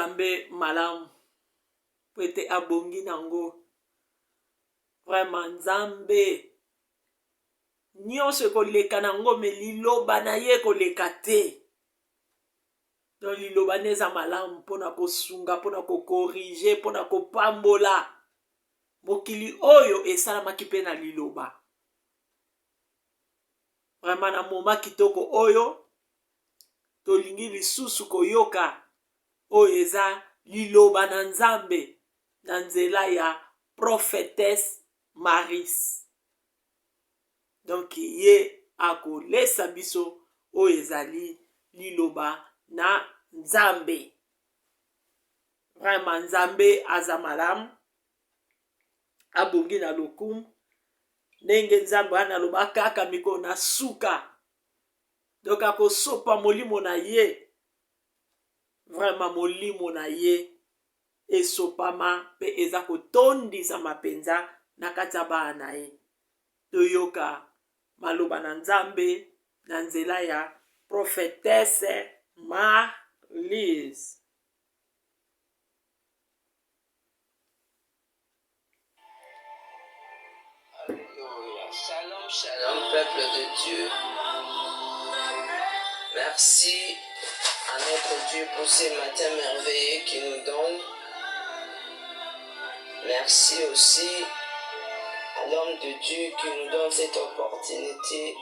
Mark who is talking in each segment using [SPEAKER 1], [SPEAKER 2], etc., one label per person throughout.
[SPEAKER 1] Nzambe malamu po ete abongi nango. Vraiment Nzambe nyonso ekoleka nango me liloba na ye koleka te. Donc liloba neza malamu mpona kosunga, mpona kokorige, mpona kopambola mokili oyo esalamaki mpe na liloba. Vraiment na moma kitoko oyo tolingi lisusu koyoka oyo eza liloba na Nzambe na nzela ya prophétesse Maris. Donc ye akolesa biso oyo ezali liloba na Nzambe. Vraiment Nzambe aza malamu, abongi na lokumu, ndenge Nzambe wana aloba kaka mikolo na suka. Donc akosopa molimo na ye. Vraiment molimo na ye esopama pe eza kotondisa mapenza na kati ya bana na ye. Toyoka maloba na Nzambe na nzela ya prophétesse Marise.
[SPEAKER 2] Shalom, shalom, peuple de Dieu. Merci à notre Dieu pour ces matins merveilleux qu'il nous donne. Merci aussi à l'homme de Dieu qui nous donne cette opportunité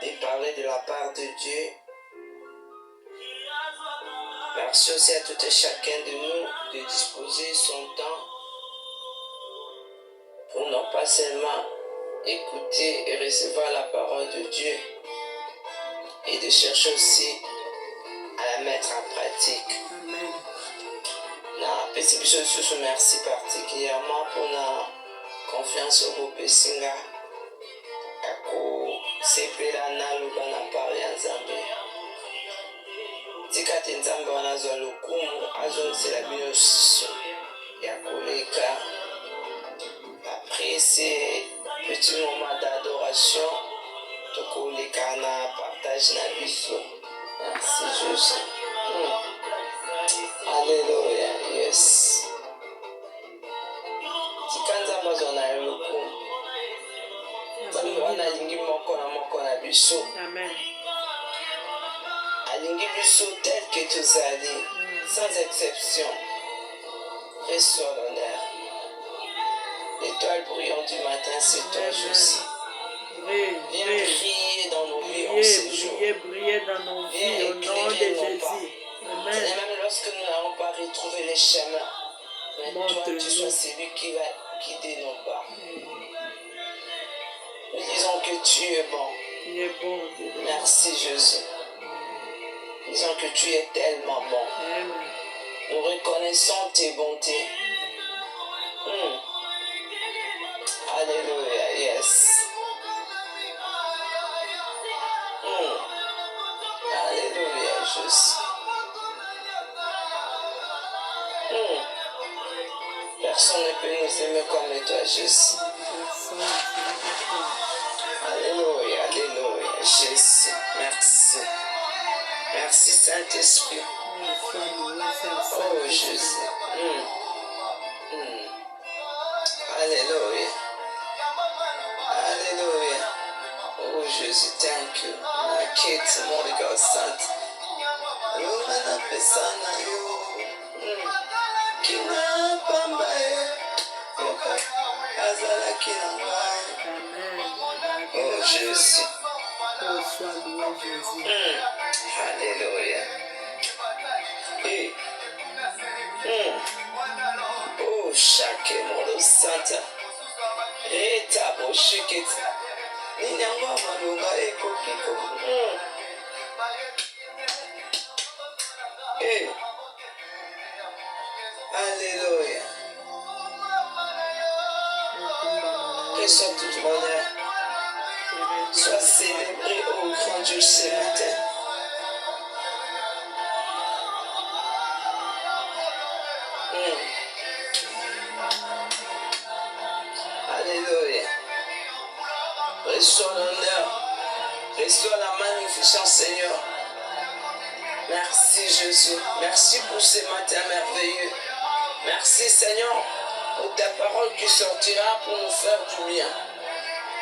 [SPEAKER 2] de parler de la part de Dieu. Merci aussi à tout et chacun de nous de disposer son temps pour ne pas seulement écouter et recevoir la parole de Dieu et de chercher aussi à la mettre en pratique.
[SPEAKER 1] Amen.
[SPEAKER 2] Merci particulièrement pour la confiance au groupe Singa. Sepela na luba na pari ya Nzambe. Tikati Nzambe wanazwa lokumu azonisela bino siso ya koleka. Après ces petits moments d'adoration, tokoleka na partage na biso. Merci Jésus. Alléluia. Yes. Tikanza mazona lokumu. Nzambe wana alingi moko na biso.
[SPEAKER 1] Amen.
[SPEAKER 2] Alingi biso tel que tozali, sans exception. Reçois l'honneur. L'étoile brillante du matin, c'est toi, Jésus. Viens briller dans nos vies en ce jour.
[SPEAKER 1] Briller dans nos vies au nom de Jésus. Amen.
[SPEAKER 2] Et même lorsque nous n'avons pas retrouvé les chemins, mais toi, tu sois celui qui va guider nos pas. Nous disons que tu es bon.
[SPEAKER 1] Tu es bon.
[SPEAKER 2] Merci Jésus. Nous disons que tu es tellement bon.
[SPEAKER 1] Amen.
[SPEAKER 2] Nous reconnaissons tes bontés. Alléluia, yes. Alléluia, Jésus. Personne ne peut nous aimer comme toi, Jésus. Alléluia, alléluia, Jésus. Merci. Merci, Saint-Esprit. Oh, Jésus. Alléluia. Alléluia. Oh, Jésus, thank you. My kids, Holy Ghost, Saint. Lumana pesana yo. Kina pambaye. Yoka azala kina ngai. Oh, Jésus. Alléluia. Oh, chaque monde saint. Et ta bochikit. Ninyangwa malunga ekopiko. Alléluia. Que soit tout bonheur soit célébré au grand Dieu ce matin. Alléluia. Reçois l'honneur, reçois la magnificence, Seigneur. Merci Jésus. Merci pour ce matin merveilleux. Merci Seigneur pour ta parole qui sortira pour nous faire du bien.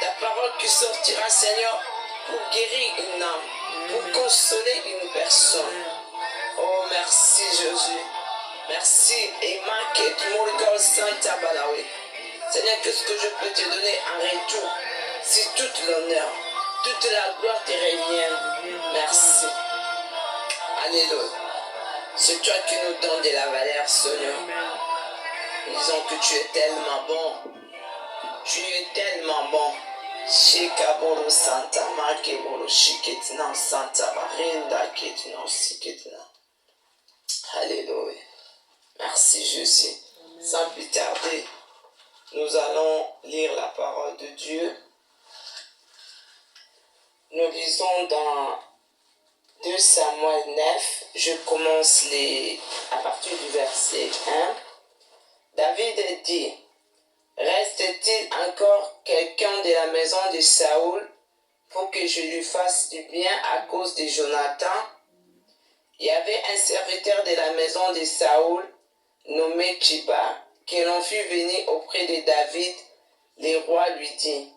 [SPEAKER 2] Ta parole qui sortira Seigneur pour guérir une âme, pour consoler une personne. Oh merci Jésus. Merci. Seigneur, qu'est-ce que je peux te donner en retour? Si toute l'honneur, toute la gloire te revient. Merci. Alléluia. C'est toi qui nous donnes de la valeur, Seigneur. Nous disons que tu es tellement bon. Tu es tellement bon. Shikaboro Santa Makeboro Shiketina Santa Barinda Ketina Siketina. Alléluia. Merci Jésus. Sans plus tarder, nous allons lire la parole de Dieu. Nous lisons dans 2 Samuel 9, je commence à partir du verset 1. David dit, reste-t-il encore quelqu'un de la maison de Saoul pour que je lui fasse du bien à cause de Jonathan? Il y avait un serviteur de la maison de Saoul nommé Chiba, que l'on fit venir auprès de David. Le roi lui dit,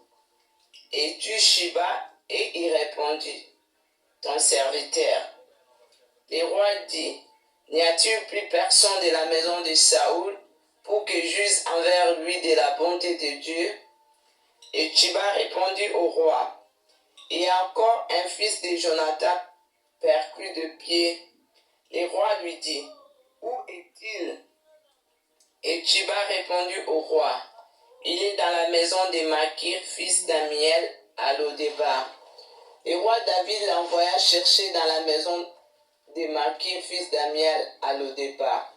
[SPEAKER 2] es-tu Chiba? Et il répondit, ton serviteur. Le roi dit, n'y a-t-il plus personne de la maison de Saoul pour que j'use envers lui de la bonté de Dieu? Et Chiba répondit au roi, il y a encore un fils de Jonathan perclus de pied. Le roi lui dit, où est-il? Et Chiba répondit au roi, il est dans la maison de Makir, fils d'Amiel, à Lodébar. Le roi David l'envoya chercher dans la maison de Makir, fils d'Amiel, à Lodébar.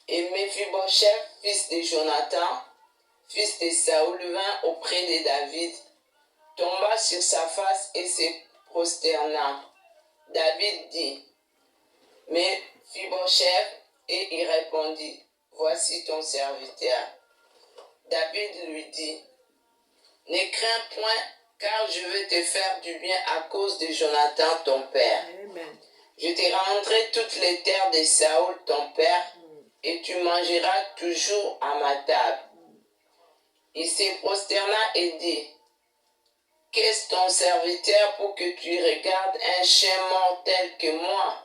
[SPEAKER 2] Et Mephibosheth, fils de Jonathan, fils de Saoul, vint auprès de David, tomba sur sa face et se prosterna. David dit, Mephibosheth, et il répondit, voici ton serviteur. David lui dit, ne crains point, car je veux te faire du bien à cause de Jonathan ton père.
[SPEAKER 1] Amen.
[SPEAKER 2] Je te rendrai toutes les terres de Saoul ton père, et tu mangeras toujours à ma table. Il se prosterna et dit, qu'est-ce ton serviteur pour que tu regardes un chien mort tel que moi?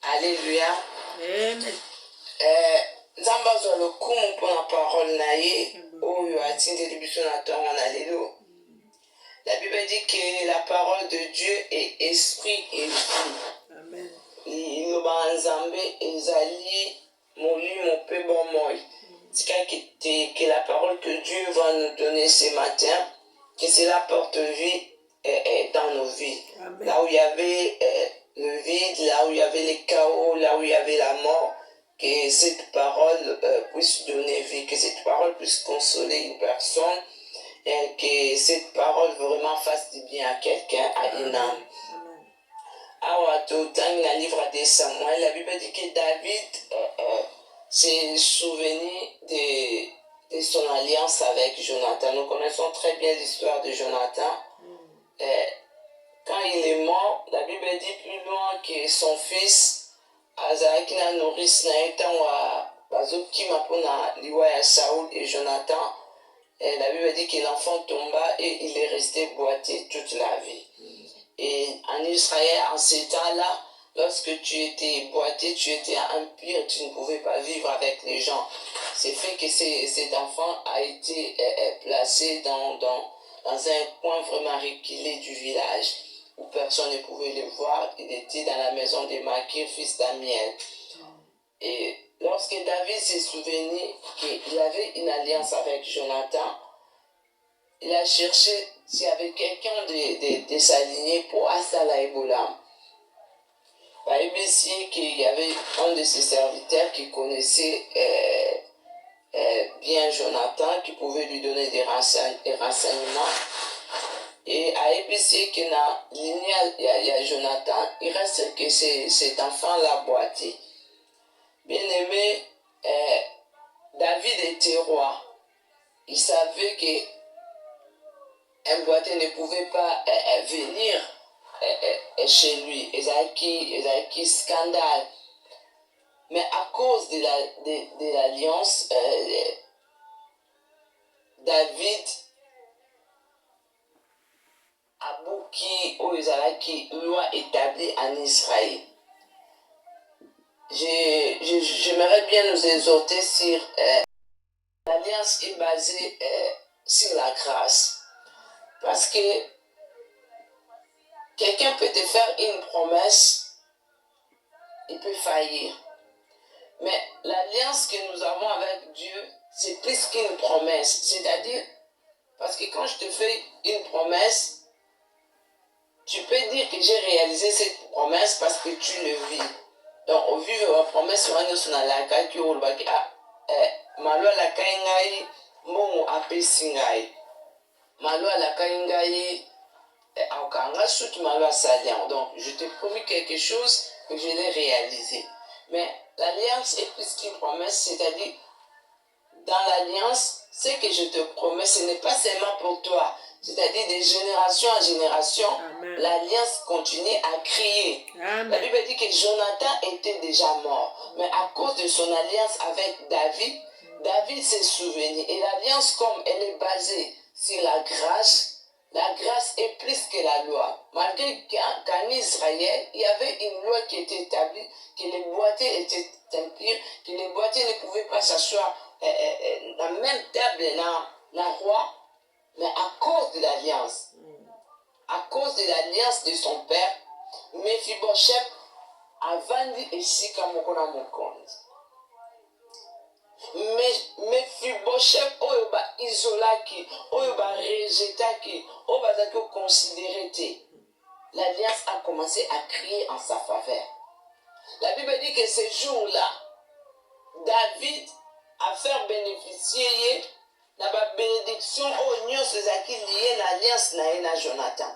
[SPEAKER 2] Alléluia.
[SPEAKER 1] Amen.
[SPEAKER 2] Nzambe azwa lokumu mpona parole na ye oyo atindeli biso na ntongo na lelo. La Bible dit que la parole de Dieu est esprit et vie.
[SPEAKER 1] Amen.
[SPEAKER 2] Liloba ya Nzambe ezali molimo mpe bomoi. C'est que la parole que Dieu va nous donner ce matin, que cela porte vie dans nos vies.
[SPEAKER 1] Amen.
[SPEAKER 2] Là où il y avait le vide, là où il y avait les chaos, là où il y avait la mort, que cette parole puisse donner vie, que cette parole puisse consoler une personne, et que cette parole vraiment fasse du bien à quelqu'un, à une âme. Awa totangi na livre de Samuel, la Bible dit que David s'est souvenu de son alliance avec Jonathan. Nous connaissons très bien l'histoire de Jonathan. Quand il est mort, la Bible dit plus loin que son fils azalaki na nourrice na ye ntango bazokima mpona liwa ya Saoul et Jonathan. La Bible dit que l'enfant tomba et il est resté boité toute la vie. Et en Israël, en ces temps-là, lorsque tu étais boité, tu étais impur, tu ne pouvais pas vivre avec les gens. C'est fait que cet enfant a été placé dans un coin vraiment reculé du village, où personne ne pouvait le voir. Il était dans la maison de Makir, fils d'Amiel. Et lorsque David s'est souvenu qu'il avait une alliance avec Jonathan, il a cherché s'il y avait quelqu'un de s'aligner pour Asala et Boulam. Il m'a dit qu'il y avait un de ses serviteurs qui connaissait bien Jonathan, qui pouvait lui donner des renseignements. Et à ABC qui n'a ligne à Jonathan, il reste que cet enfant-là boité. Bien aimé, David était roi. Il savait que un boité ne pouvait pas venir chez lui. Ezaki scandale. Mais à cause de l'alliance, David Abouki Oezalaki, loi établie en Israël. J'aimerais bien nous exhorter sur l'alliance est basée sur la grâce. Parce que quelqu'un peut te faire une promesse, il peut faillir. Mais l'alliance que nous avons avec Dieu, c'est plus qu'une promesse. C'est-à-dire, parce que quand je te fais une promesse, tu peux dire que j'ai réalisé cette promesse parce que tu le vis. Donc, au vu de la promesse, sur un la kai qui ou malwa la kai ngai momo apesi ngai. Malwa la kai ngai aukanga suki malwa salian. Donc, je t'ai promis quelque chose que je l'ai réalisé. Mais l'alliance est plus qu'une promesse, c'est-à-dire, dans l'alliance, ce que je te promets, ce n'est pas seulement pour toi. C'est-à-dire, de génération en génération, l'alliance continue à crier. Amen. La Bible dit que Jonathan était déjà mort. Mais à cause de son alliance avec David, David s'est souvenu. Et l'alliance, comme elle est basée sur la grâce est plus que la loi. Malgré qu'en Israël, il y avait une loi qui était établie, que les boîtiers étaient impurs, que les boîtiers ne pouvaient pas s'asseoir la même table dans la roi, mais à cause de l'alliance, de son père, Mephibosheth a vendu ici comme mon compte. Mephibosheth oyo ba isolaki, oyo ba rejetaki, oyo ba zaki considéré. L'alliance a commencé à crier en sa faveur. La Bible dit que ce jour-là, David a fait bénéficier de la bénédiction aux nions qui liées l'alliance na Jonathan.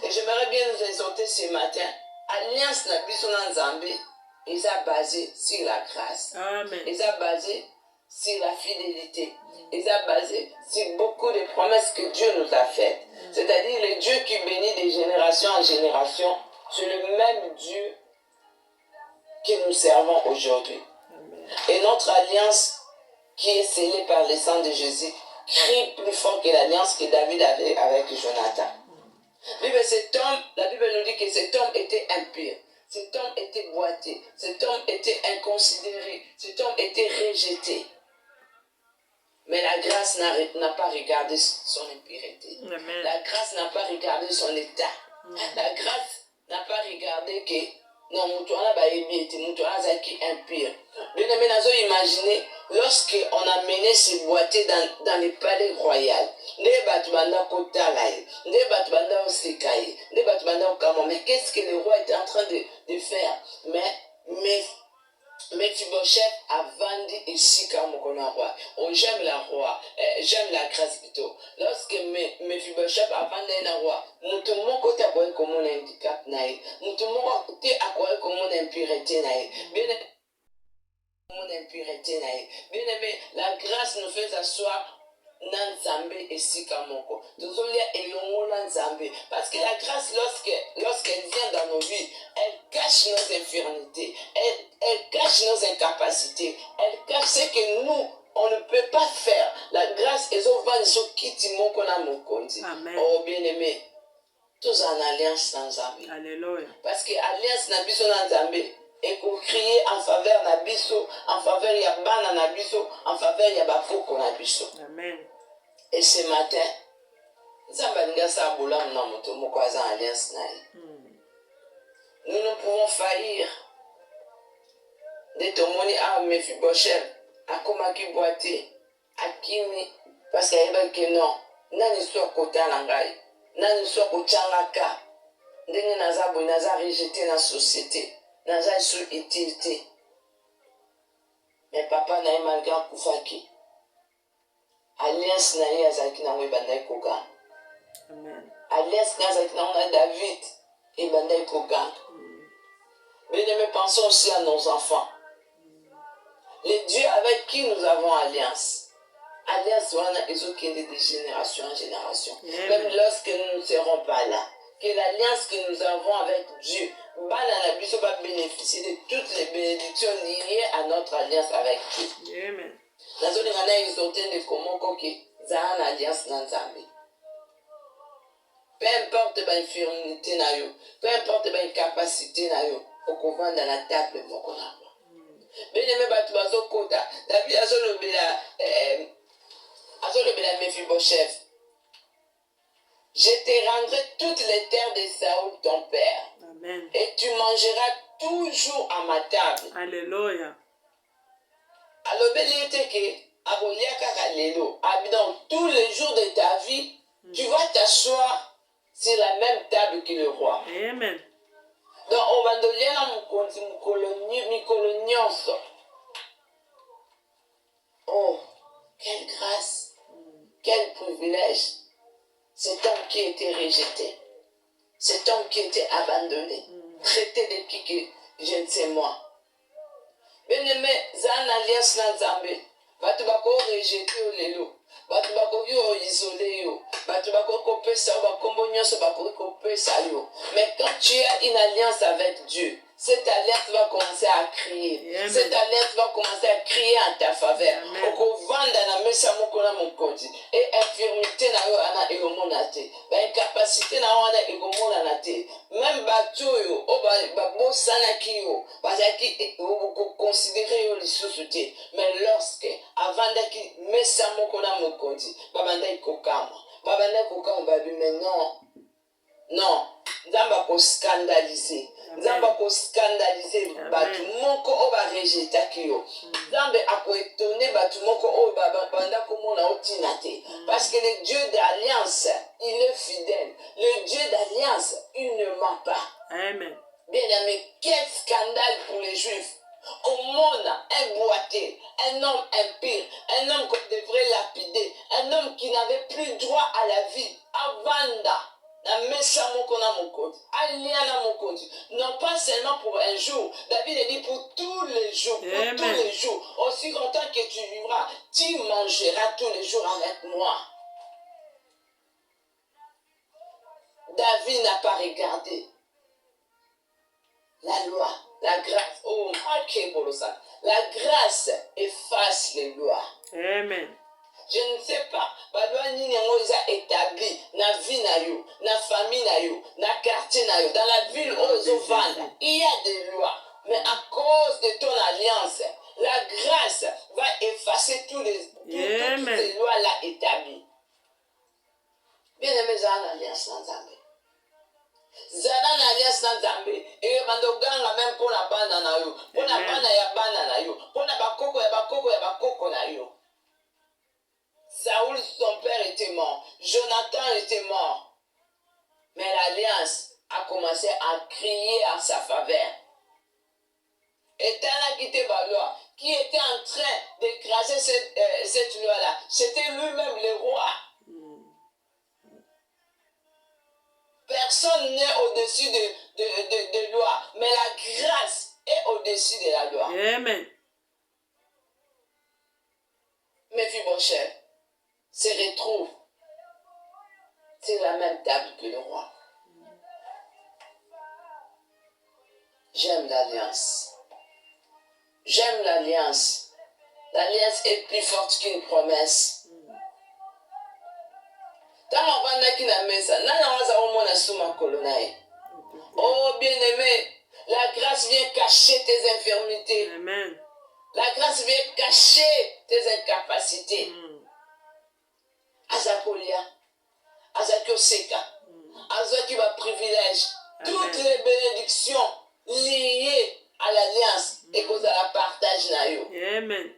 [SPEAKER 2] Et j'aimerais bien nous exhorter ce matin. Alliance na biso na Nzambe, ils sont basés sur la grâce. Amen. Ils sont basés sur la fidélité. Ils sont basés sur beaucoup de promesses que Dieu nous a faites. C'est-à-dire le Dieu qui bénit de génération en génération, c'est le même Dieu que nous servons aujourd'hui. Et notre alliance qui est scellée par le sang de Jésus crie plus fort que l'alliance que David avait avec Jonathan. La Bible nous dit que cet homme était impur, cet homme était boité, cet homme était inconsidéré, cet homme était rejeté. Mais la grâce n'a pas regardé son impureté. Amen. La grâce n'a pas regardé son état. La grâce n'a pas regardé que non, Moutouana Baïbi, Moutouana Zaki impur. Bien aimé, nous avons imaginé, lorsqu'on a mené ces boîtiers dans les palais royaux, les Batubanda Kotalaï, les Batubanda Osekaï, les Batubanda Okamo, mais qu'est-ce que le roi était en train de faire? Mais Mephibosheth a vendu ici comme un roi. Oh, j'aime la roi, j'aime la grâce plutôt. Lorsque Mephibosheth a vendu un roi, tout le monde a quoi comme un handicap, tout le monde a quoi comme une impureté, bien aimé, la grâce nous fait asseoir Nanzambe et Sikamoko. Nous allons élongo Nanzambe. Parce que la grâce, lorsqu'elle vient dans nos vies, elle cache nos infirmités, elle cache nos incapacités, elle cache ce que nous, on ne peut pas faire. La grâce est au vent de Kiti Mokona Mokonti. Oh bien-aimé, tous en alliance Nanzambe. Alléluia. Parce que alliance Nabiso Nanzambe. Et qu'on crie en faveur Nabiso, en faveur Yabana Nabiso, en faveur Yabafoko Nabiso. Amen. Et ce matin, nous ne pouvons faillir de tomoni à Mephibosheth, à Komaki Boité, à Kimi, parce qu'il y a que non, n'a soit côté Langai, n'a soit côté Changaka, n'a naza rejeté dans la société. Naza sous utilité. Mais papa n'a malgré Koufaki. Alliance n'a eu Azaki n'a eu Bandai Koga. Alliance n'a Azaki n'a eu David et Bandai Koga. Mais pensons aussi à nos enfants. Les dieux avec qui nous avons alliance. Alliance, on a de génération en génération. Même lorsque nous ne serons pas là. que l'alliance que nous avons avec Dieu va bénéficier de toutes les bénédictions liées à notre alliance avec Dieu.
[SPEAKER 1] Amen.
[SPEAKER 2] Dans une année, ils ont de comment qu'ils ont une alliance dans Zambie. Peu importe l'infirmité, peu importe l'incapacité, au couvent dans la table, mon connaît. Bien aimé, bateau kota. David a le Mephibosheth. Je te rendrai toutes les terres de Saoul, ton père.
[SPEAKER 1] Amen.
[SPEAKER 2] Et tu mangeras toujours à ma table.
[SPEAKER 1] Alléluia.
[SPEAKER 2] Alors, dans tous les jours de ta vie, tu vas t'asseoir sur la même table que le roi.
[SPEAKER 1] Amen.
[SPEAKER 2] Donc, on va donner à mon colonios. Oh, quelle grâce, quel privilège. Cet homme qui était rejeté, cet homme qui était abandonné, traité de qui que je ne sais moi. Bien aimé, Zan alias Nanzambe, batu bako rejeté au lelo, batu bako yo isolé yo, batu bako kopé ça, bakombo nyonso bako kopé ça yo. Mais quand tu as une alliance avec Dieu, cette alliance va commencer à crier. Amen. Cette alliance va commencer à crier en ta faveur. Et infirmité na yo ana egomonate. Ba incapacité na wana egomonate. Même batoyo o ba bosana kiyo, bazaki considérer yo lisusuté. Mais lorsque avant d'aki mesa moko na mokonzi, babanda ikokama. Babanda kokama babi mais non. Non, nzamba ko scandaliser. Nzamba ko scandaliser batu moko o ba rejeta kiyo. Nzambe ako étonner batu moko o ba banda komona otinate. Parce que le Dieu d'alliance, il est fidèle. Le Dieu d'alliance, il ne ment pas.
[SPEAKER 1] Amen.
[SPEAKER 2] Bien aimé, quel scandale pour les Juifs. Au monde, un boité, un homme impur, un homme qu'on devrait lapider, un homme qui n'avait plus droit à la vie. Avanda. Non pas seulement pour un jour. David dit pour tous les jours. Pour
[SPEAKER 1] Amen.
[SPEAKER 2] tous les jours. Aussi longtemps que tu vivras, tu mangeras tous les jours avec moi. David n'a pas regardé la loi, la grâce. Oh, la grâce efface les lois.
[SPEAKER 1] Amen.
[SPEAKER 2] Je ne sais pas, baloi nini yango eza établi na vie na yo, na famille na yo, na quartier na yo, dans la ville ozovanda. Il y a des lois, mais à cause de ton alliance, la grâce va effacer toutes ces lois-là établies. Bien aimé, Zana l'alliance dans Zambé. Zana l'alliance dans Zambé. Et mandoganga même pour la banda na yo, pour la banda ya banda na yo, pour la bakoko ya bakoko ya bakoko na yo. Saoul, son père, était mort. Jonathan était mort. Mais l'alliance a commencé à crier en sa faveur. Et Tana qui était loi, qui était en train d'écraser cette loi-là, c'était lui-même le roi. Personne n'est au-dessus de loi, mais la grâce est au-dessus de la loi.
[SPEAKER 1] Amen.
[SPEAKER 2] Mephibosheth se retrouve sur la même table que le roi. J'aime l'alliance. J'aime l'alliance. L'alliance est plus forte qu'une promesse. Oh bien-aimé, la grâce vient cacher tes infirmités.
[SPEAKER 1] Amen.
[SPEAKER 2] La grâce vient cacher tes incapacités. Azakolia, Azakioseka, Azakiba privilège, toutes les bénédictions liées à l'alliance et qu'on la partage nayo.
[SPEAKER 1] Amen.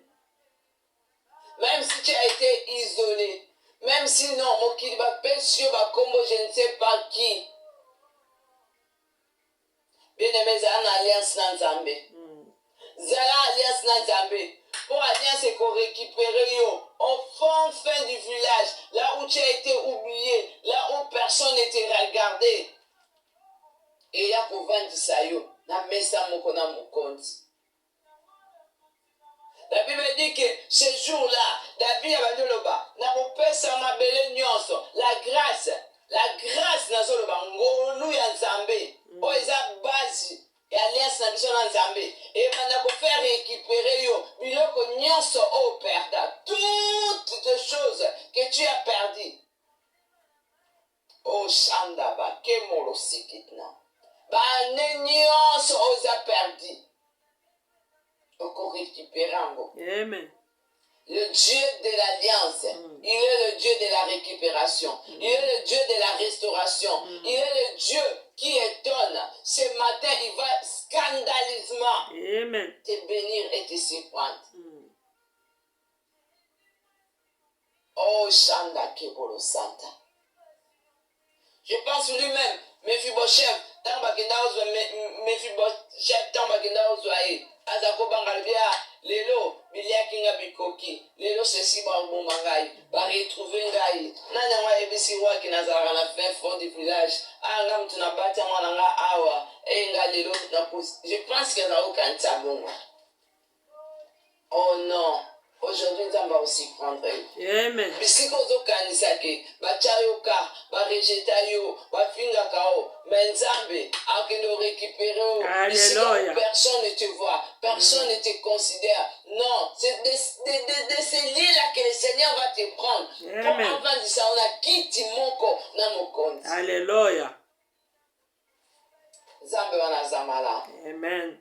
[SPEAKER 2] Même si tu as été isolé, même si non, mon kiliba pesio ba kombo je ne sais pas qui. Bien aimé, ça une alliance dans Zambé. Zala alliance dans Zambé. Pour alliance et qu'on récupère au fin du village, là où tu as été oublié, là où personne n'était regardé. Et il y a pour vendre ça yo, na mesa mokona mokonzi. La Bible dit que ce jour-là, David a dit là-bas, na mopesa mabele nyonso, la grâce La grâce nazo le bangolu ya nzambe. O eza base ya alliance na biso na nzambe. Et banda ko faire récupérer yo biloko nyonso o perda. Toutes les choses que tu as perdu. O shanda ba kemolo sikitna. Ba ne nyonso oza perdu. Oko récupérer ango.
[SPEAKER 1] Amen.
[SPEAKER 2] Le Dieu de l'alliance, il est le Dieu de la récupération, il est le Dieu de la restauration, il est le Dieu qui étonne. Ce matin, il va scandaleusement te bénir et te surprendre. Oh, Shanda Kebolo Santa. Je pense lui-même, Mephibosheth, Mephibosheth, Azako Bangalbia, Lelo, Bilia Kinga Bikoki, Lelo Sesi Bango Mangai, Bari trouver Ngai, Nana Ebisi Waki Nazara na fin fond du village, Angam Tunabata Mananga Awa, Enga Lelo Napus. Je pense qu'il y a aucun tabou. Oh non. Aujourd'hui, nous allons aussi prendre.
[SPEAKER 1] Amen.
[SPEAKER 2] Bisiko zo kanisake, bachayoka, barejetayo, bafingakao, menzambe, akendo récupérer.
[SPEAKER 1] Alléluia.
[SPEAKER 2] Personne ne te voit, personne ne te considère. Non, c'est de ces liens-là que le Seigneur va te prendre.
[SPEAKER 1] Amen.
[SPEAKER 2] Pour avant de ça, on a quitté mon corps, dans mon compte.
[SPEAKER 1] Alléluia.
[SPEAKER 2] Zambe wana zamala.
[SPEAKER 1] Amen.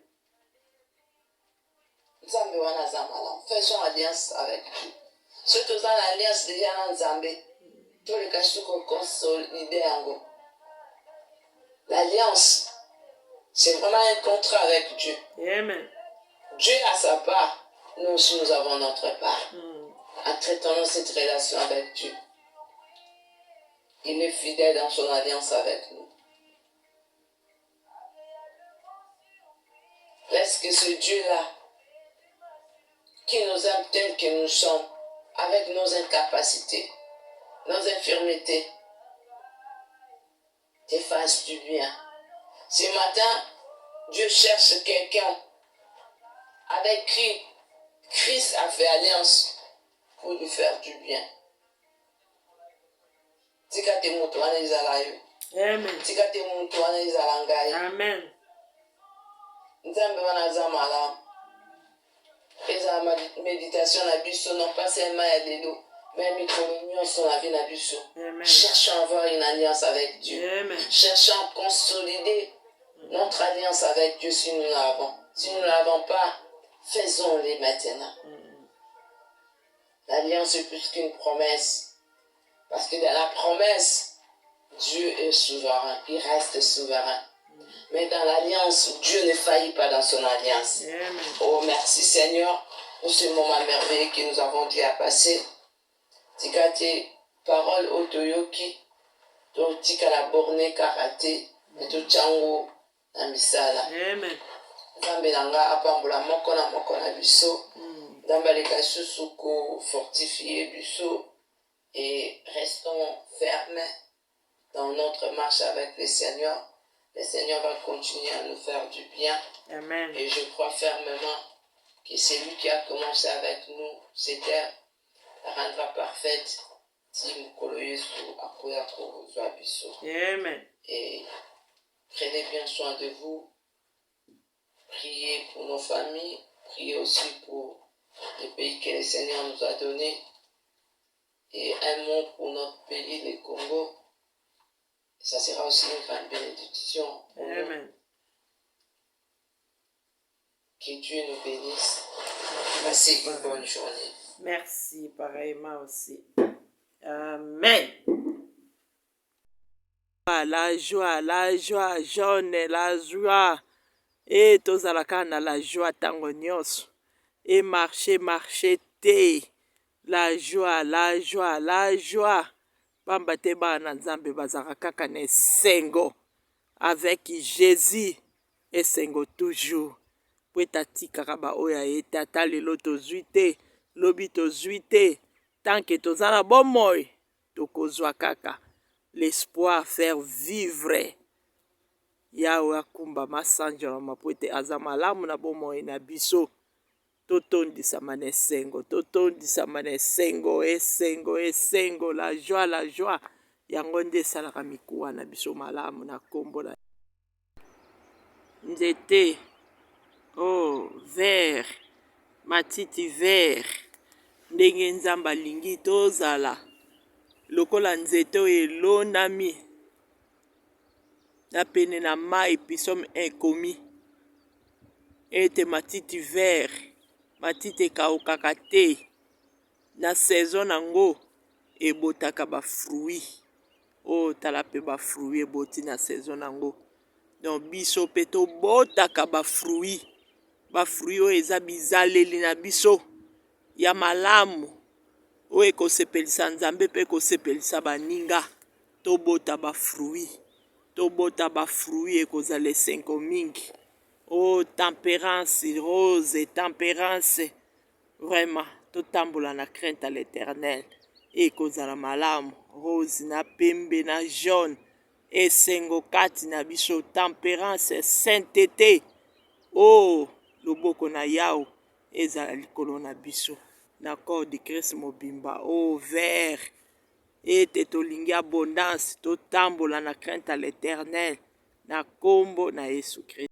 [SPEAKER 2] Nzambe wana zamala. Faisons alliance avec lui. Surtout dans l'alliance déjà dans Nzambe. Tout le cas qu'on consolide yango. L'alliance, c'est vraiment un contrat avec Dieu.
[SPEAKER 1] Amen.
[SPEAKER 2] Dieu a sa part, nous aussi nous avons notre part. En traitant cette relation avec Dieu. Il est fidèle dans son alliance avec nous. Est-ce que ce Dieu-là, qui nous aime tel que nous sommes, avec nos incapacités, nos infirmités, te fasse du bien. Ce matin, Dieu cherche quelqu'un avec qui Christ a fait alliance pour lui faire du bien.
[SPEAKER 1] Amen. Amen.
[SPEAKER 2] Nzambe wana zamala. Eza méditation na biso non pas seulement ya lelo, mais micro sur la vie na biso. Cherchons à avoir une alliance avec Dieu. Amen. Cherchons à consolider notre alliance avec Dieu si nous l'avons. Si nous ne l'avons pas, faisons-les maintenant. L'alliance est plus qu'une promesse. Parce que dans la promesse, Dieu est souverain. Il reste souverain. Mais dans l'alliance, Dieu ne faillit pas dans son alliance. Amen. Oh, merci Seigneur pour ce moment merveilleux que nous avons dû passer. Tika te parole otoyoki, to tika la borne karaté, et to chango na misala. Amen. Zambe nanga apambola moko na biso. Zambe leka susu ko fortifier biso et restons fermes dans notre marche avec le Seigneur. Le Seigneur va continuer à nous faire du bien. Amen. Et je crois fermement que c'est lui qui a commencé avec nous, cette terre, la rendra parfaite. Amen. Et prenez bien soin de vous. Priez pour nos familles. Priez aussi pour les pays que le Seigneur nous a donnés. Et un mot pour notre pays, le Congo. Ça sera aussi une grande bénédiction. Amen. Que Dieu nous bénisse. Passez une bonne journée.
[SPEAKER 1] Merci, pareillement aussi. Amen. La joie, jaune, la joie. Et tozalaka na la joie tango nyonso. Et marcher te. La joie. Pamba te bana nzambe bazaka kaka na esengo. Avec Jésus, esengo toujours. Po etatikaka ba oyo ayete ata lelo tozwi te, lobi tozwi te. Tant que tozala bomoi, tokozwa kaka. L'espoir faire vivre. Yawe akumba masanjala po ete aza malamu na bomoi na biso. Totondisama na esengo, esengo, la joie, yango nde esalaka mikuwa na biso malamu na nkombo na nzete vert matiti vert ndenge nzambe alingi tozala lokola nzete oyo elonami na pene na mai psaume 1 komi ete matiti vert matiti ekawukaka te na saison nango ebotaka bafruit tala mpe bafruit eboti na saison nango donc biso mpe tobotaka bafruit oyo eza bizaleli na biso ya malamu oyo ekosepelisa nzambe mpe ekosepelisa baninga tobota bafruit ekozala esengo mingi tempérance rose tempérance vraiment totambola na crainte à l'éternel ekozala malamu rose na pembe na jaune esengo kati na biso tempérance sainteté loboko na yawe ezala likolo na biso na corps de Christ mobimba vert ete tolingi abondance totambola na crainte à l'éternel na kombo na Yesu Christ.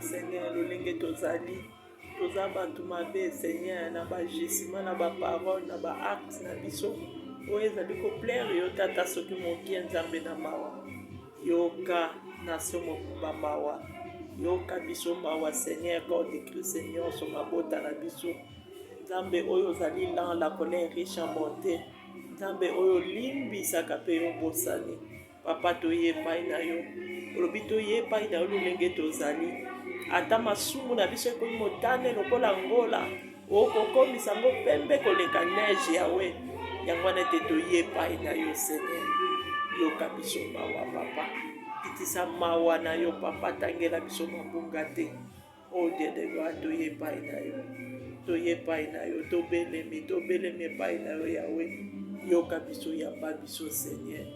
[SPEAKER 1] Seigneur lolenge tozali toza bantu mabe Seigneur na bagisement na baparole na baacte na biso oyo ezali koplaire yo tata soki moki ya nzambe na mawa yoka nation mobimba mawa yoka biso mawa Seigneur corps de Christ Seigneur so mabota na biso nzambe oyo ozali lent la colère riche en bonté nzambe oyo limbisaka mpe yo bosani papa toyepai na yo olobi toyepai na yo lolenge tozali ata masumu na biso ekomi motane lokola ngola okokomisa ngo pembe koleka neige yawe yango wana ete toyepai na yo Seigneur yoka biso mawa papa pitisa mawa na yo papa tangela biso mabunga te Dieu de gloire toyepai na yo tobelemi epai na yo yawe yoka biso yamba biso Seigneur.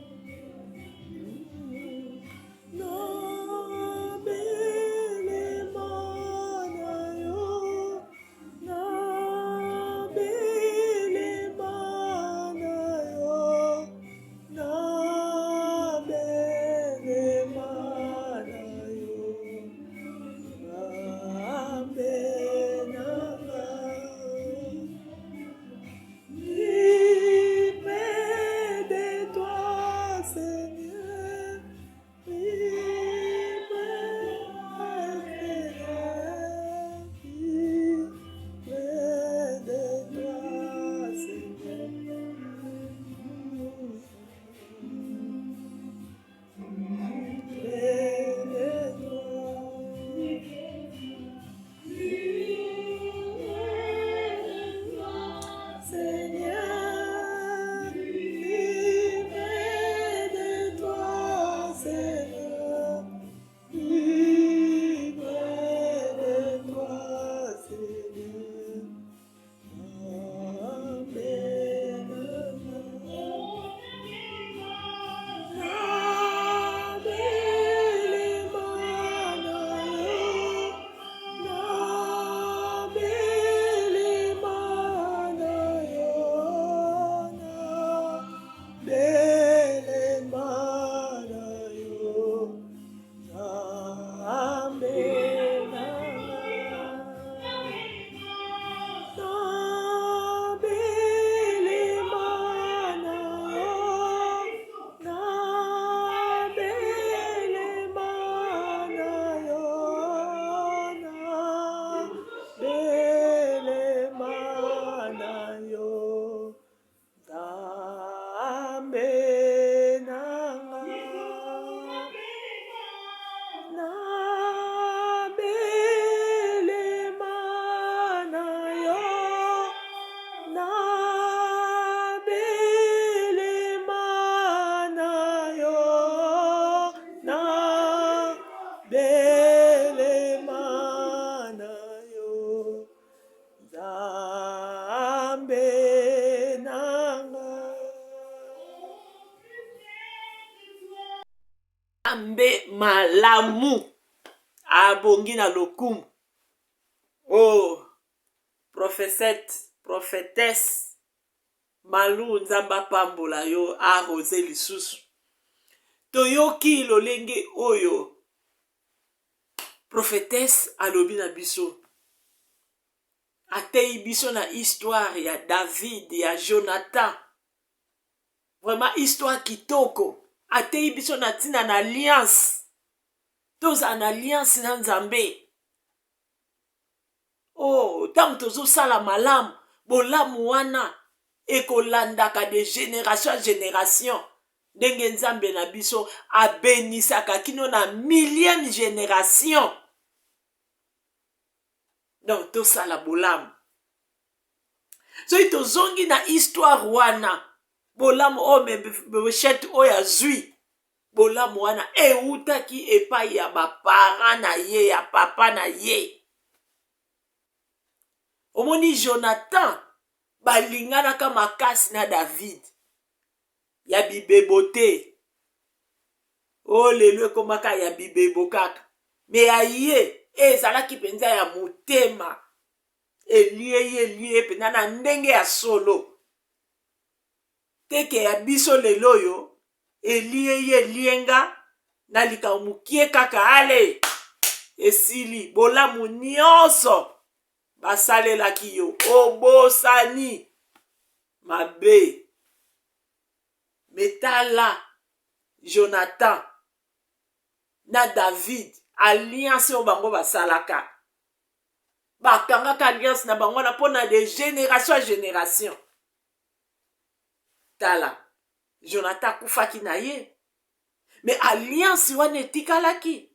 [SPEAKER 1] nzambe malamu abongi na lokumu. Oh, prophétesse malu nzamba pambola yo arose lisusu. Toyoki lolenge oyo prophétesse alobi na biso. Atei biso na histoire ya David, ya Jonathan. Vraiment histoire kitoko. Atei biso na tina na alliance. Toza na alliance na nzambe. Oh, tango tozo sala malamu, bolamu wana ekolandaka de génération à génération. Ndenge nzambe na biso abenisaka kino na millième génération. Donc to sala bolamu. So ito zongi na histoire wana. Bolamu o mebeshet o ya zui. Bolamu wana eutaki epai ya bapara na ye, ya papa na ye. Omoni Jonathan balinganaka makasi na David. Ya bibebo te. O lelo ekomaka ya bibebo kaka. Me ya ye ezalaki penza ya motema. Elie penza na ndenge ya solo. Teke ya biso lelo yo elienga na likamukie kaka ale. Esili bolamu nyonso basalelaki yo obosani mabe. Metala Jonathan na David alliance o bango basalaka. Bakangaka alliance na bango na pona de génération à génération. Tala Jonathan kufaki na ye. Mais alliance wana etikalaki.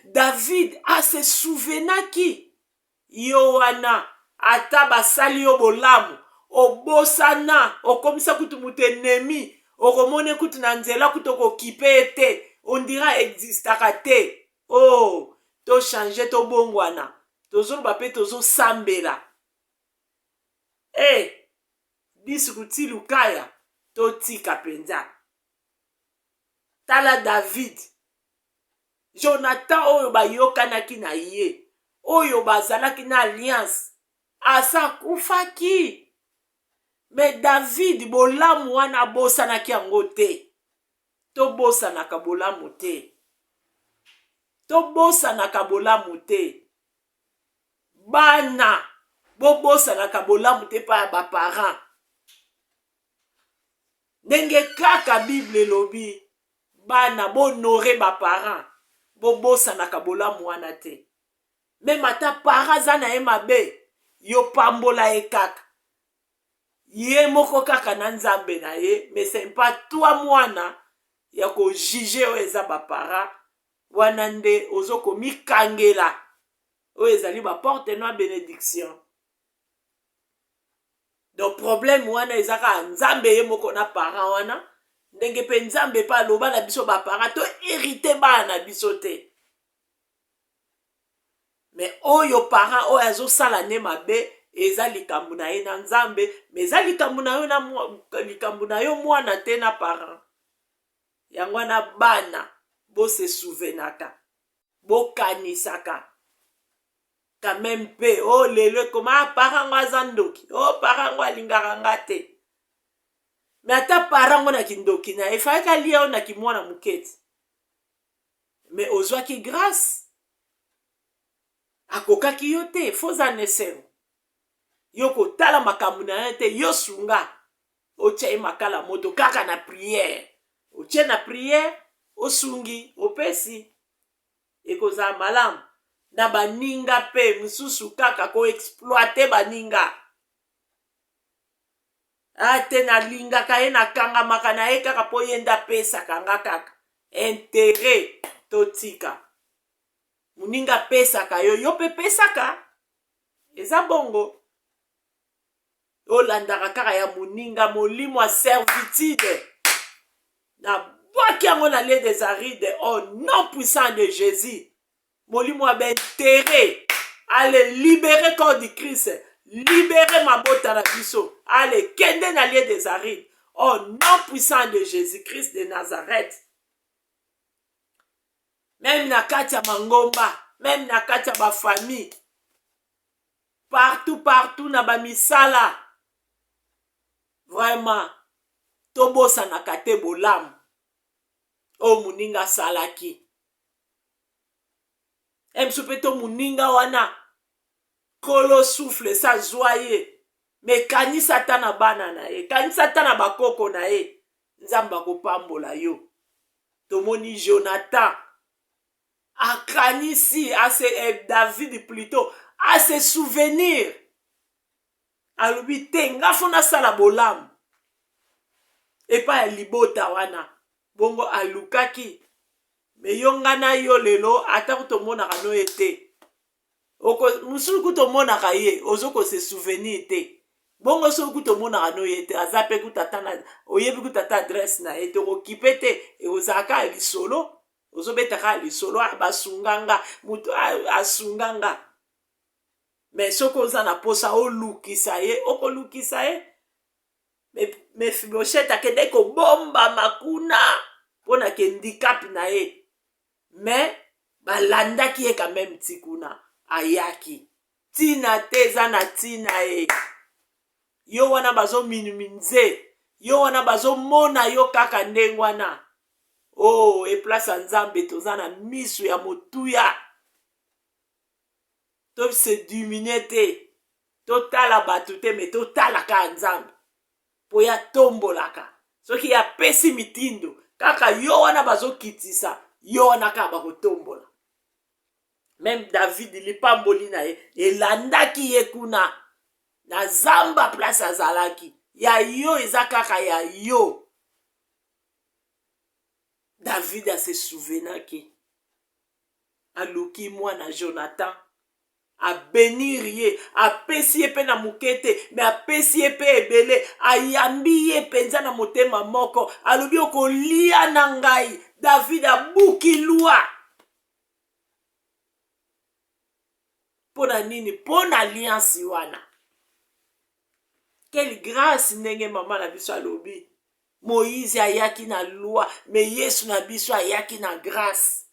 [SPEAKER 1] David a se souvenaki. Yo wana ata basali yo bolamu. Obosana, okomisa kutu mutenemi, okomone kutu na nzela kutu okokipe ete, on dira existaka te. Oh, to change to bongwana, tozo bape tozo sambela. Bisu kuti lukaya, to tika penza. Tala David, Jonathan oyo bayokanaki na ye, oyo bazalaki na alliance, asa kufaki. Mais David bolamu wana bosanaki yango te. To bosanaka bolamu te. To bosanaka bolamu te. Bana bosanaka bolamu te pa ya baparent. Ndenge kaka Bible lobi bana bonore baparent. Bosanaka bolamu wana te. Même ata paraza na ye mabe yo pambola ye kaka. Ye moko kaka na nzambe na ye, mais c'est pas toi mwana ya ko juger o eza bapara wana nde ozoko mikangela o ezali ba porte no bénédiction. Donc problème wana ezaka nzambe ye moko na parent wana ndenge pe nzambe pa loba na biso bapara to hérité ba na biso te. Mais oyo parent o azo sala ne mabe eza likambu na ye na nzambe, mais eza likambu na yo na likambu na yo mwana te na parent. Yango na bana bo se souvenaka, bo kanisaka. Quand même pe oh lelo koma parent ngaza ndoki, oh parent ngwa lingaka ngate. Mais ata parent ngona kindoki na efaka lia na kimwana muketi. Mais ozwaki grâce. Akokaki yo te, faux anesero. Yoko tala makambu na ye te, yo sunga. Oche makala moto kaka na prière. Oche na prière, osungi, opesi. Ekoza malamu. Na baninga pe, mususu kaka ko exploite baninga. Ate na linga kaye na kanga makana ye kaka po yenda pesa kanga kaka. Intérêt totika. Muninga pesa ka yo pe pesa ka. Eza bongo. Olandaka kaka ya muninga molimo a servitude. Na bwaki yango na lie des arides au nom puissant de Jésus. Molimo a intérêt. Allez libérer corps du Christ. Libérer ma bota na biso. Allez kende na lie des arides. Au nom puissant de Jésus-Christ de Nazareth. même na kati ya mangomba, même na kati ya bafamille, partout na bamisala. Vraiment, tobosanaka te bolamu oyo moninga asalaki. Emso mpe to moninga wana kolo souffle sa zwa ye, me kanisa ata na bana na ye, kanisa ata na bakoko na ye, Nzambe akopambola yo. Tomoni Jonathan akanisi David plutôt à se souvenir, alobi te nga fona sala bolamu epa ya libota wana, bongo alukaki. Me yonga na yo lelo ata kutomonaka no ye te, musulu kutomonaka ye ozoko se souvenir te, bongo so kutomonaka no ye te aza pe kutatana oyebi kutata adresse na ye te, okipe te ozaka lisolo, ozobetaka lisolo basunganga mutu asunganga. Me soko oza na posa olukisa ye, okolukisa ye. Mephibosheth akende kobomba makuna pona ke handicap na ye, me balandaki ye quand même tikuna ayaki. Tina te eza na tina ye. Yo wana bazo minuminze, yo wana bazo mona yo kaka ndenge wana. Oh, eplasa Nzambe toza na misu ya motuya. To se dimine te, to tala batu te, me to tala ka Nzambe. Po ya tombolaka. Soki ya pesi mitindo, kaka yo wana bazo kitisa, yo wana ka bako tombola. Même David lipamboli na ye, elandaki ye kuna, na zamba place azalaki. Ya yo eza kaka ya yo. David a se souvenaki. Aluki mwana Jonathan. A bénir ye, a pesi ye pe na mukete, me a pesi ye pe ebele, a yambi ye penza na motema moko, alobi okolia na ngai. David a buki lua. Pona nini? Pona alliance wana. Quelle grâce ndenge mama na biso alobi. Moïse ayaki na loi, me Yesu na biso ayaki na grâce.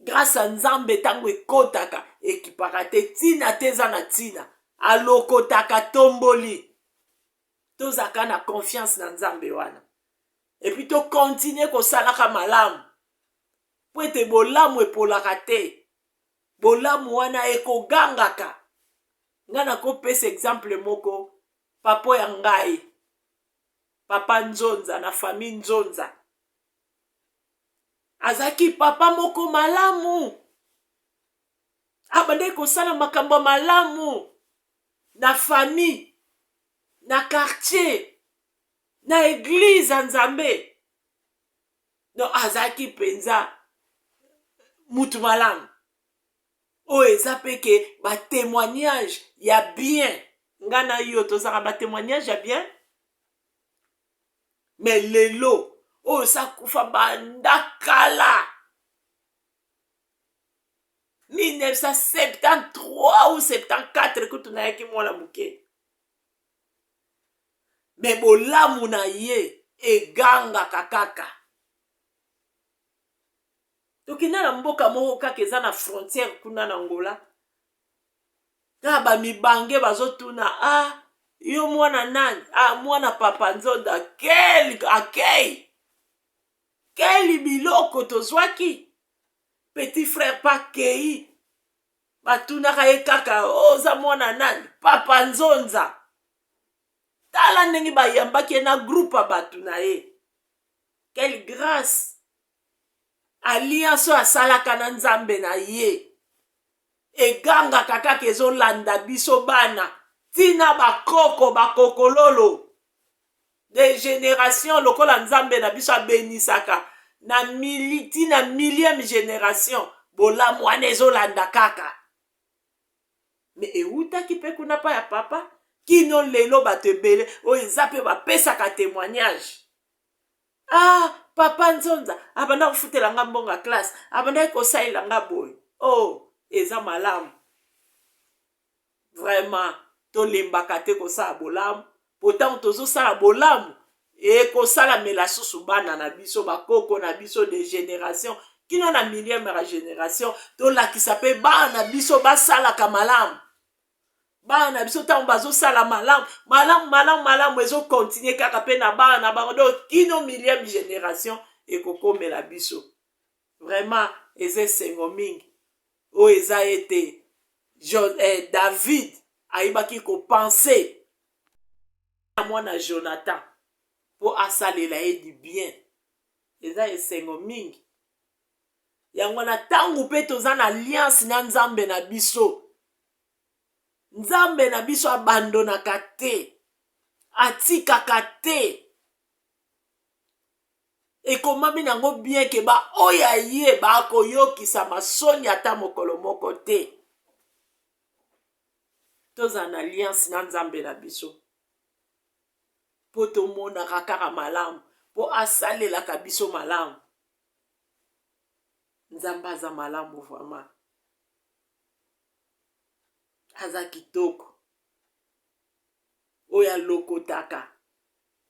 [SPEAKER 1] Grâce à Nzambe tango ekotaka ekipaka te, tina teza na tina alokotaka tomboli. Tozaka na confiance na Nzambe wana. Et puis to continue kosalaka malamu. Po ete bolamu epolaka te. Bolamu wana ekogangaka. Nga nakopesa exemple moko, papa ya ngai, papa Nzonza na famille Nzonza. Azaki papa moko malamu. Abande kosala makambo malamu. Na famille. Na quartier. Na église Nzambe. No azaki penza mutu malamu. O eza peke ba témoignage ya bien. Ngana yo tozaka ba témoignage ya bien. Mais lelo o sa kufa bandakala 1973 ou 74 kutu na yaki mwana muke. Me bolamu na ye eganga kakaka. Tokina na mboka moko kaka eza na frontière kuna na Angola. Na ba mibange bazotuna yo mwana nani? Mwana papa Nzonda. Quel biloko tozwaki? Petit frère pa kei. Batunaka ye kaka oza mwana nani? Papa Nzonza. Tala ndenge bayambaki na groupe batu na ye. Quelle grâce. Alliance asalaka na Nzambe na ye. Eganga kaka kezolanda biso bana. Tina bakoko bakokololo. De génération lokola Nzambe na biso abenisaka. Na millième génération. Bolamu wana ezolanda kaka. Me eutaki pe kuna pa ya papa. Kino lelo batebele. O ezape bapesaka témoignage. Papa Nzonza. Abanda kufutela nga mbonga classe. Abanda kosaila nga boy. Oh, eza malamu. Vraiment. Tolembaka te kosala bolamu. Pourtant tozosala bolamu. E kosala mela susu bana na biso bakoko na biso de génération kino na millième ya génération tolakisa mpe bana biso basalaka malamu bana biso ntango bazosala malamu ezokontinue kaka mpe na bana na bango donc kino millième génération ekokomela biso vraiment eza esengo mingi oyo eza ete David ayebaki kopense na mwana Jonathan mpo asalela ye du bien eza esengo mingi yango na ntango mpe toza na alliance na nzambe na biso nzambe na biso abandonaka te atikaka te ekomami nango bien ke baoyo ye bakoyokisa masoni ata mokolo moko te toza na alliance na nzambe na biso mpo tomonaka kaka malamu mpo asalelaka biso malamu nzambe aza malamu vraiment aza kitoko oyo alokotaka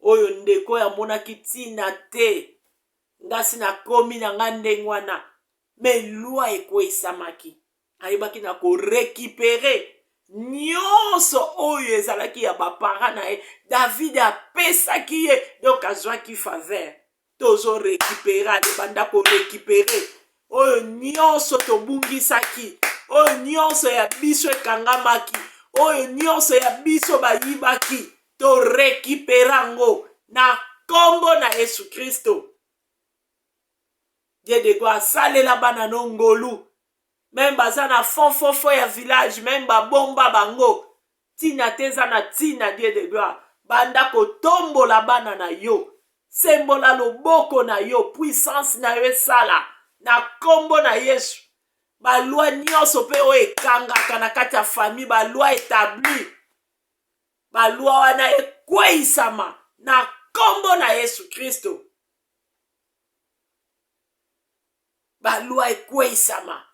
[SPEAKER 1] oyo ndeko oyo amonaki ntina te ngasi nakomi na nga ndenge wana me lwa ekwesamaki ayebaki na korekipere nyonso oyo ezalaki ya bapara na ye David apesaki ye donc azwaki faveur tozorekipere alebanda korekipere oyo nyonso tobungisaki oyo nyonso ya biso ekangamaki oyo nyonso ya biso bayibaki torekiperango na kombo na Yesu Kristo. Dieu de gloire asalela bana no ngolu même baza na fofofo ya village même babomba bango tina teza na tina Dieu de gloire banda kotombola bana na yo sembola loboko na yo puissance na yo esala na kombo na Yesu balwa nyonso pe o ekangaka na kati ya famille balwa établi balwa wana ekweisama na kombo na Yesu Kristo balwa ekweisama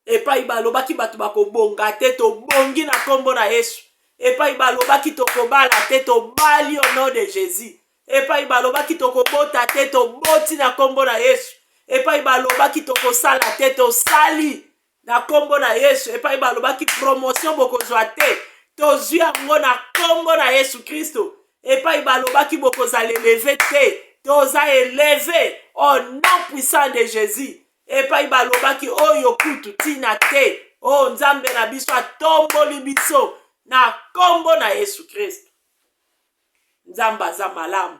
[SPEAKER 1] epai balobaki bato bakobonga te tobongi na kombo na Yesu epai balobaki tokobala te tobali au nom de Jésus epai balobaki tokobota te toboti na kombo na Yesu epai balobaki tokosala te tosali na kombo na Yesu epai balobaki promotion bokozwa te tozwi yango na kombo na Yesu Kristo epai balobaki bokozala eleve te toza eleve au nom puissant de Jésus epai balobaki oyo kutu tina te o nzambe na biso atomboli biso na kombo na Yesu Kristo nzambe aza malamu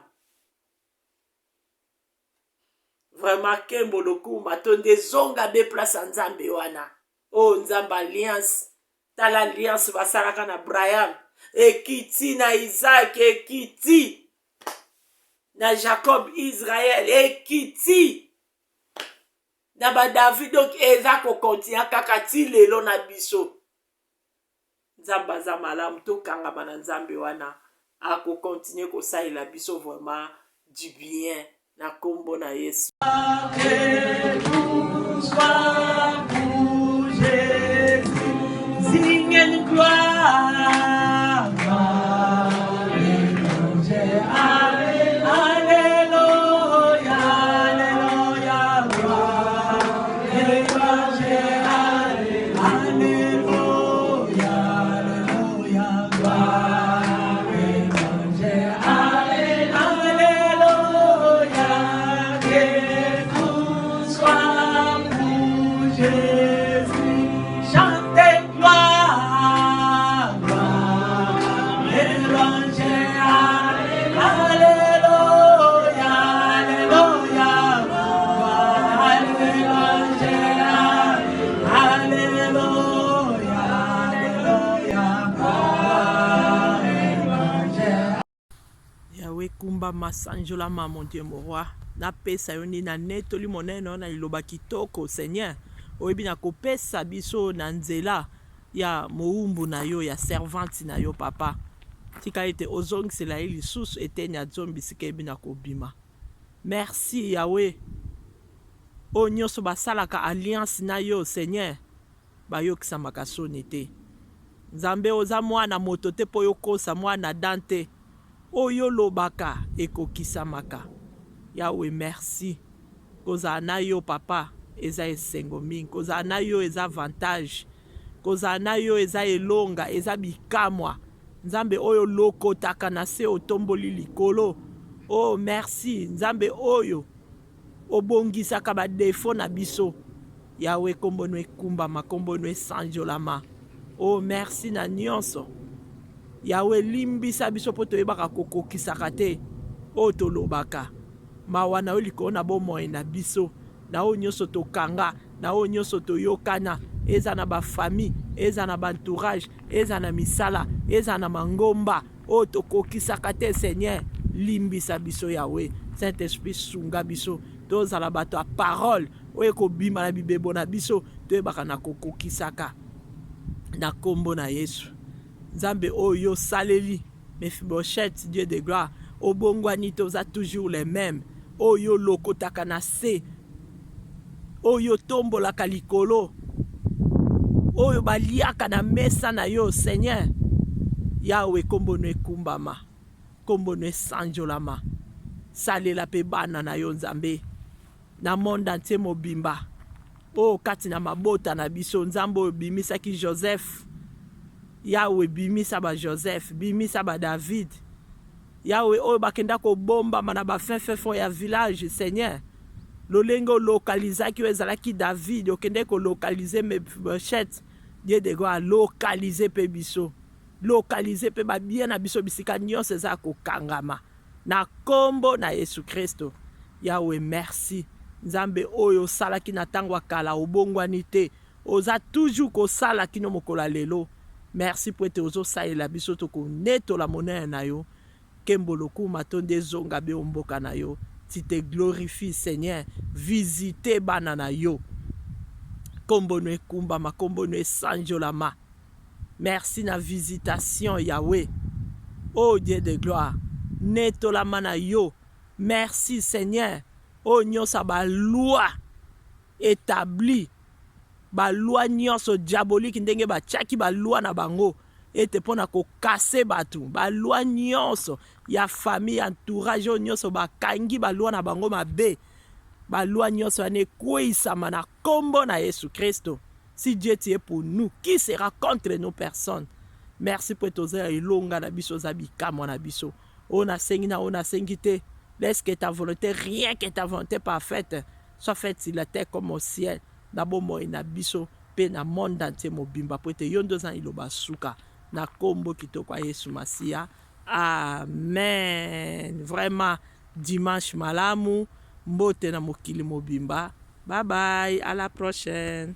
[SPEAKER 1] vraiment kembo lokuma tonde zonga be place nzambe wana o nzambe alliance tala alliance basalaka na Abraham ekiti na Isaac ekiti na Jacob Israël ekiti na ba David donc eza kokontinua kaka ti lelo na biso nzambe aza malamu tokangama na nzambe wana akokontinue kosalela biso vraiment du bien na kombo na Yesu. Singing gloire, kumba masanjola ma mon Dieu mon roi na pesa yoni na netoli monene na liloba kitoko Seigneur oyebi na kopesa biso na nzela ya moumbu na yo ya servante na yo papa tika ete ozongisela ye lisusu eteni ya zombisika ebi na kobima merci Yahweh o nyonso basalaka alliance na yo Seigneur bayokisamaka soni te nzambe oza mwana moto te po yokosa mwana dante oyo lobaka ekokisamaka Yahweh merci kozala na yo papa eza esengo mingi, kozala na yo eza avantage, kozala na yo eza elonga, eza bikamwa. Nzambe oyo lokotaka na se otomboli likolo. Oh merci Nzambe oyo obongisaka badefo na biso. Yawe kombo no ekumbama, kombo no esanjolama. Oh merci na nyonso. Yawe limbisa biso po toyebaka kokokisaka te oyo tolobaka. Mawa na yo likolo na bomoi na biso, na oyo nyonso tokanga, na oyo nyonso toyokana, eza na bafamille, eza na bantourage, eza na misala, eza na mangomba oyo tokokisaka te. Seigneur, limbisa biso Yawe. Saint-Esprit sunga biso, tozala bato ya parole oyo ekobima na bibebo na biso, toyebaka na kokokisaka na kombo na Yesu. Nzambe oyo saleli Mephibosheth, Dieu de gloire, obongwani toza toujours les mêmes. Oyo lokotaka na se, oyo tombolaka likolo, oyo baliaka na mesa na yo. Seigneur, Yawe kombo no ekumbama, kombo no esanjolama. Salela pe bana na yo Nzambe na monde entier mobimba. O kati na mabota na biso, Nzambe oyo bimisaki Joseph. Yawe bimisa ba Joseph, bimisa ba David. Yawe oyo bakenda kobombama na bafefefo ya village. Seigneur, lolenge olokalizaki oyo ezalaki David, okende kolokalize Mephibosheth. Dieu de gloire, lokalize pe biso, lokalize pe babie na biso bisika nyonso eza kokangama na kombo na Yesu Kristo. Yawe merci. Nzambe oyo osalaki na ntango ya kala obongwani te, oza toujours kosala kino mokolo lelo. Merci po ete ozosalela biso tokonetola monene na yo. Kembo lokuma tonde zonga be omboka na yo. Tu te glorifies Seigneur, visite bana na yo. Kombo no ekumbama, kombo no esanjolama. Merci na visitation Yahweh. Oh Dieu de gloire, netolama na yo. Merci Seigneur. Oh nyonso ba loi établi, ba loi nyonso diabolique ndenge ba tchaki ba loi na bango ete pona ko kase batu, ba loi nyonso ya famille entourage nyonso ba kangi ba loi na bango mabe, ba loi nyonso ane kweisama na kombo na Yesu Kristo. Si Dieu est pour nous, qui sera contre nos personnes? Merci pour tous les longs na biso zabika mon biso. On a sengité. Laisse que ta volonté, rien que ta volonté parfaite, soit faite sur la terre comme au ciel. D'abord moi na biso pe na monde entier mobimba pour te yondo zan iloba suka na kombo kitoko Yesu Masia. Amen. Vraiment dimanche malamu mbote na mokili mobimba. Bye bye, à la prochaine.